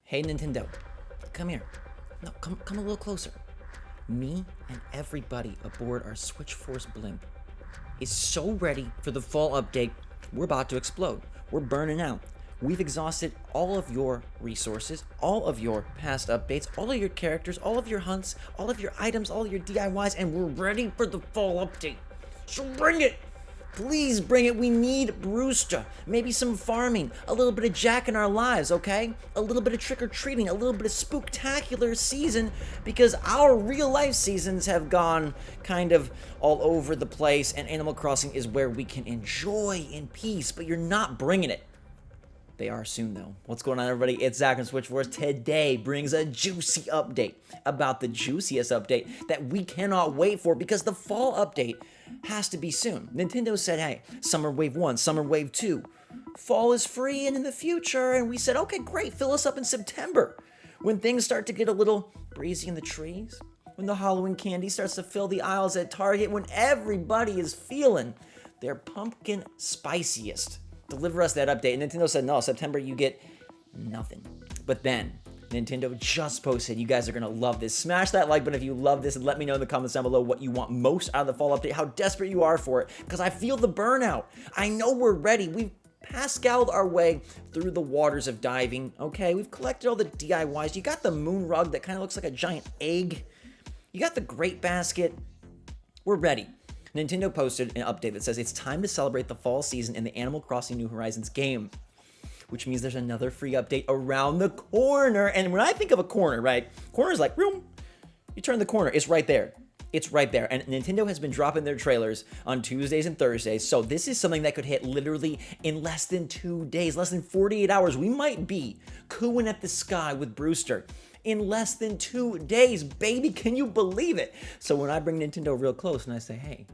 Hey Nintendo, come here. No, come a little closer. Me and everybody aboard our SwitchForce blimp is so ready for the fall update. We're about to explode. We're burning out. We've exhausted all of your resources, all of your past updates, all of your characters, all of your hunts, all of your items, all of your DIYs, and we're ready for the fall update. So bring it! Please bring it. We need Brewster. Maybe some farming, a little bit of Jack in our lives, okay? A little bit of trick-or-treating, a little bit of spooktacular season, because our real-life seasons have gone kind of all over the place, and Animal Crossing is where we can enjoy in peace, but you're not bringing it. They are soon, though. What's going on, everybody? It's Zach from SwitchForce. Today brings a juicy update about the juiciest update that we cannot wait for because the fall update has to be soon. Nintendo said, hey, Summer Wave 1, Summer Wave 2, fall is free and in the future. And we said, okay, great, fill us up in September when things start to get a little breezy in the trees, when the Halloween candy starts to fill the aisles at Target, when everybody is feeling their pumpkin spiciest. Deliver us that update. And Nintendo said, no, September you get nothing. But then Nintendo just posted, you guys are going to love this. Smash that like button if you love this and let me know in the comments down below what you want most out of the fall update, how desperate you are for it, because I feel the burnout. I know we're ready. We've Pascaled our way through the waters of diving, okay? We've collected all the DIYs. You got the moon rug that kind of looks like a giant egg. You got the grape basket. We're ready. Nintendo posted an update that says it's time to celebrate the fall season in the Animal Crossing New Horizons game, which means there's another free update around the corner. And when I think of a corner, right? Corner is like, boom, you turn the corner, it's right there. It's right there. And Nintendo has been dropping their trailers on Tuesdays and Thursdays. So this is something that could hit literally in less than 2 days, less than 48 hours. We might be cooing at the sky with Brewster in less than 2 days. Baby, can you believe it? So when I bring Nintendo real close and I say, hey,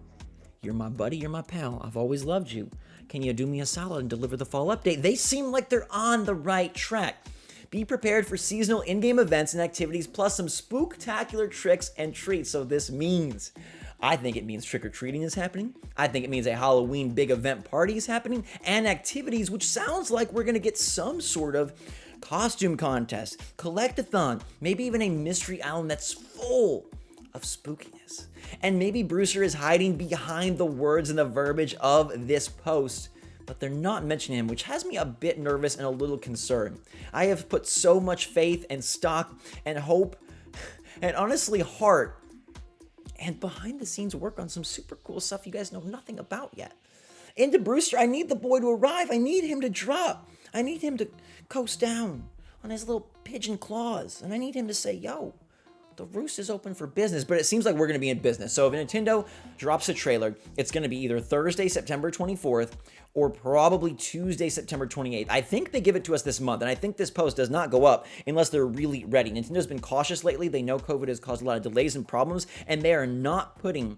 you're my buddy, you're my pal, I've always loved you, can you do me a solid and deliver the fall update? They seem like they're on the right track. Be prepared for seasonal in-game events and activities, plus some spooktacular tricks and treats. So this means, I think it means trick-or-treating is happening. I think it means a Halloween big event party is happening, and activities, which sounds like we're gonna get some sort of costume contest, collect-a-thon, maybe even a mystery island that's full of spookiness. And maybe Brewster is hiding behind the words and the verbiage of this post, but they're not mentioning him, which has me a bit nervous and a little concerned. I have put so much faith and stock and hope and honestly heart and behind the scenes work on some super cool stuff you guys know nothing about yet. Into Brewster, I need the boy to arrive. I need him to drop. I need him to coast down on his little pigeon claws. And I need him to say, yo, the Roost is open for business, but it seems like we're going to be in business. So if Nintendo drops a trailer, it's going to be either Thursday, September 24th, or probably Tuesday, September 28th. I think they give it to us this month, and I think this post does not go up unless they're really ready. Nintendo's been cautious lately. They know COVID has caused a lot of delays and problems, and they are not putting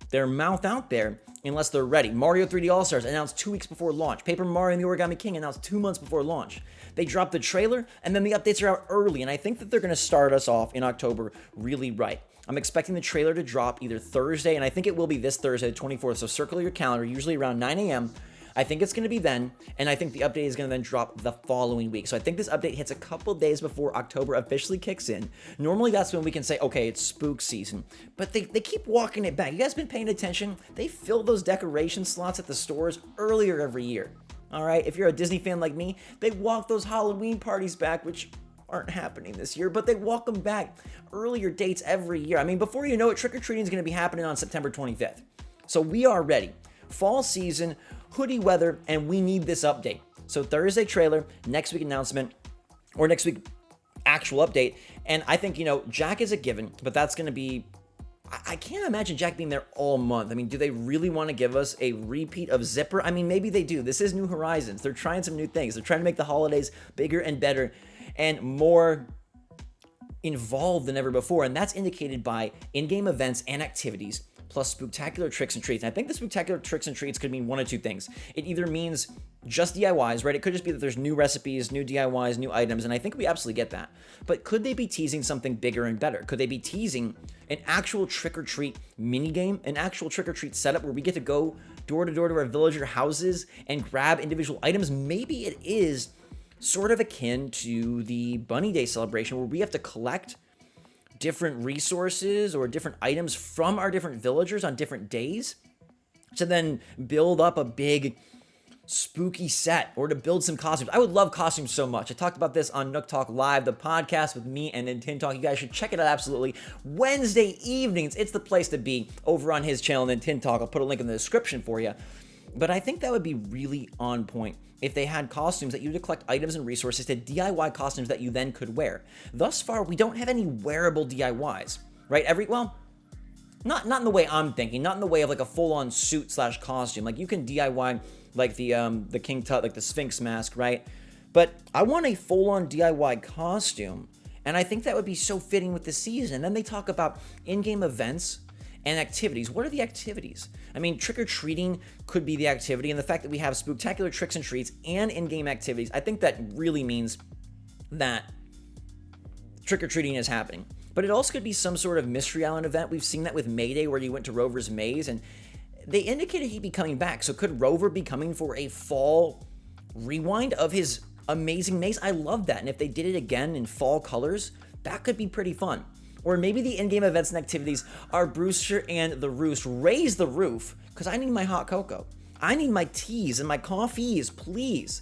their mouth out there unless they're ready. Mario 3D All-Stars announced 2 weeks before launch. Paper Mario and the Origami King announced 2 months before launch. They dropped the trailer, and then the updates are out early, and I think that they're going to start us off in October really right. I'm expecting the trailer to drop either Thursday, and I think it will be this Thursday, the 24th, so circle your calendar, usually around 9 a.m., I think it's going to be then, and I think the update is going to then drop the following week. So I think this update hits a couple days before October officially kicks in. Normally that's when we can say, okay, it's spook season, but they keep walking it back. You guys been paying attention? They fill those decoration slots at the stores earlier every year. All right, if you're a Disney fan like me, they walk those Halloween parties back, which aren't happening this year, but they walk them back earlier dates every year. I mean, before you know it, trick-or-treating is going to be happening on September 25th. So we are ready. Fall season, hoodie weather, and we need this update. So Thursday trailer, next week announcement, or next week actual update. And I think, Jack is a given, but that's going to be, I can't imagine Jack being there all month. I mean, do they really want to give us a repeat of Zipper? I mean, maybe they do. This is New Horizons. They're trying some new things. They're trying to make the holidays bigger and better and more involved than ever before. And that's indicated by in-game events and activities, plus spectacular tricks and treats. And I think the spectacular tricks and treats could mean one of two things. It either means just DIYs, right? It could just be that there's new recipes, new DIYs, new items, and I think we absolutely get that. But could they be teasing something bigger and better? Could they be teasing an actual trick-or-treat minigame, an actual trick-or-treat setup where we get to go door to door to our villager houses and grab individual items? Maybe it is sort of akin to the Bunny Day celebration, where we have to collect different resources or different items from our different villagers on different days to then build up a big spooky set or to build some costumes. I would love costumes so much. I talked about this on Nook Talk Live, the podcast with me and Nintendo Talk. You guys should check it out absolutely. Wednesday evenings, it's the place to be over on his channel, Nintendo Talk. I'll put a link in the description for you. But I think that would be really on point if they had costumes that you would collect items and resources to DIY costumes that you then could wear. Thus far, we don't have any wearable DIYs, right? Not in the way I'm thinking, not in the way of like a full-on suit / costume. Like you can DIY like the King Tut, like the Sphinx mask, right? But I want a full-on DIY costume, and I think that would be so fitting with the season. And then they talk about in-game events and activities. What are the activities? I mean, trick-or-treating could be the activity, and the fact that we have spectacular tricks and treats and in-game activities, I think that really means that trick-or-treating is happening. But it also could be some sort of Mystery Island event. We've seen that with Mayday, where you went to Rover's Maze, and they indicated he'd be coming back. So could Rover be coming for a fall rewind of his amazing maze? I love that. And if they did it again in fall colors, that could be pretty fun. Or maybe the in-game events and activities are Brewster and the Roost raise the roof, because I need my hot cocoa. I need my teas and my coffees, please.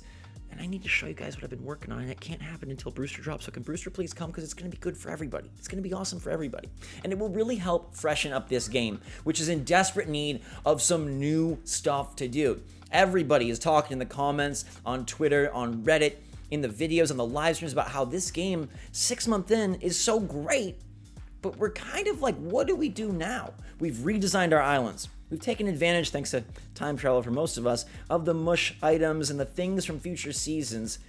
And I need to show you guys what I've been working on, and it can't happen until Brewster drops. So can Brewster please come, because it's going to be good for everybody. It's going to be awesome for everybody. And it will really help freshen up this game, which is in desperate need of some new stuff to do. Everybody is talking in the comments, on Twitter, on Reddit, in the videos, on the live streams about how this game, 6 months in, is so great. But we're kind of like, what do we do now? We've redesigned our islands. We've taken advantage, thanks to time travel for most of us, of the mush items and the things from future seasons.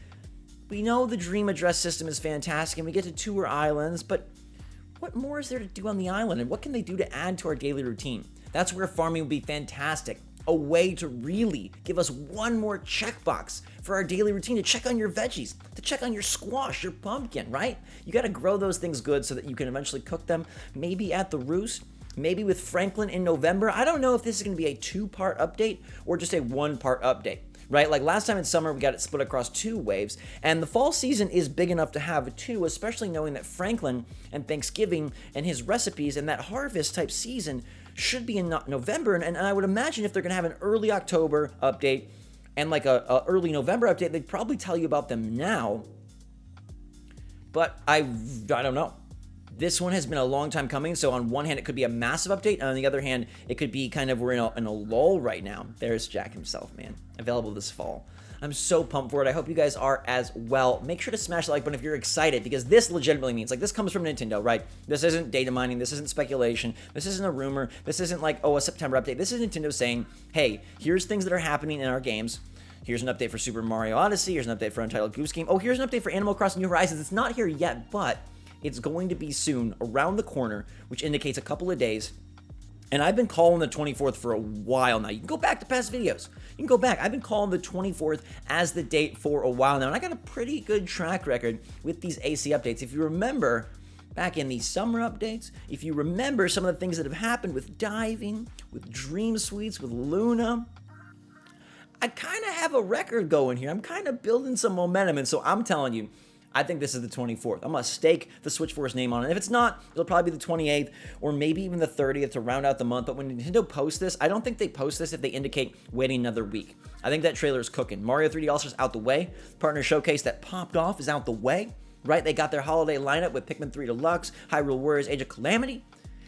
We know the dream address system is fantastic and we get to tour islands, but what more is there to do on the island, and what can they do to add to our daily routine? That's where farming would be fantastic. A way to really give us one more checkbox for our daily routine, to check on your veggies, to check on your squash, your pumpkin, right? You got to grow those things good so that you can eventually cook them, maybe at the Roost, maybe with Franklin in November. I don't know if this is going to be a 2-part update or just a 1-part update, right? Like last time in summer, we got it split across 2 waves, and the fall season is big enough to have 2, especially knowing that Franklin and Thanksgiving and his recipes and that harvest type season should be in November, and I would imagine if they're going to have an early October update and like a early November update, they'd probably tell you about them now. But I don't know. This one has been a long time coming, so on one hand it could be a massive update, and on the other hand it could be kind of, we're in a lull right now. There's Jack himself, man. Available this fall. I'm so pumped for it. I hope you guys are as well. Make sure to smash the like button if you're excited, because this legitimately means, like, this comes from Nintendo, right? This isn't data mining. This isn't speculation. This isn't a rumor. This isn't like, oh, a September update. This is Nintendo saying, hey, here's things that are happening in our games. Here's an update for Super Mario Odyssey. Here's an update for Untitled Goose Game. Oh, here's an update for Animal Crossing New Horizons. It's not here yet, but it's going to be soon, around the corner, which indicates a couple of days. And I've been calling the 24th for a while now. You can go back to past videos. You can go back. I've been calling the 24th as the date for a while now, and I got a pretty good track record with these AC updates. If you remember, back in the summer updates, if you remember some of the things that have happened with diving, with Dream Suites, with Luna, I kind of have a record going here. I'm kind of building some momentum, and so I'm telling you, I think this is the 24th. I'm going to stake the SwitchForce name on it. If it's not, it'll probably be the 28th or maybe even the 30th to round out the month. But when Nintendo posts this, I don't think they post this if they indicate waiting another week. I think that trailer is cooking. Mario 3D All-Stars out the way. Partner Showcase that popped off is out the way, right? They got their holiday lineup with Pikmin 3 Deluxe, Hyrule Warriors Age of Calamity.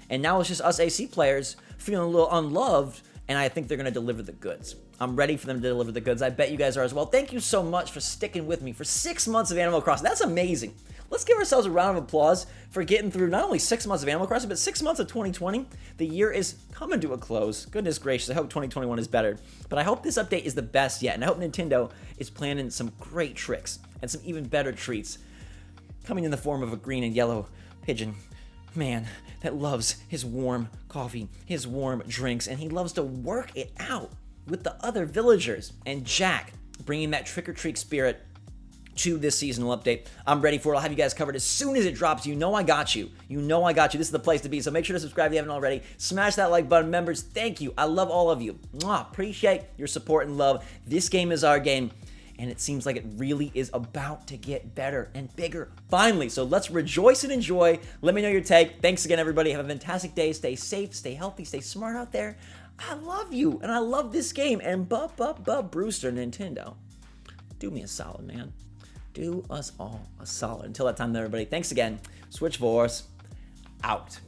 And now it's just us AC players feeling a little unloved, and I think they're going to deliver the goods. I'm ready for them to deliver the goods. I bet you guys are as well. Thank you so much for sticking with me for 6 months of Animal Crossing. That's amazing. Let's give ourselves a round of applause for getting through not only 6 months of Animal Crossing, but 6 months of 2020. The year is coming to a close. Goodness gracious, I hope 2021 is better. But I hope this update is the best yet, and I hope Nintendo is planning some great tricks and some even better treats coming in the form of a green and yellow pigeon man that loves his warm coffee, his warm drinks, and he loves to work it out with the other villagers. And Jack bringing that trick-or-treat spirit to this seasonal update. I'm ready for it. I'll have you guys covered as soon as it drops. You know I got you. You know I got you. This is the place to be. So make sure to subscribe if you haven't already. Smash that like button. Members, thank you. I love all of you. Mwah. Appreciate your support and love. This game is our game. and it seems like it really is about to get better and bigger finally. So let's rejoice and enjoy. Let me know your take. Thanks again, everybody. Have a fantastic day. Stay safe, stay healthy, stay smart out there. I love you, and I love this game. And Brewster, Nintendo, do me a solid, man. Do us all a solid. Until that time, everybody, thanks again. SwitchForce out.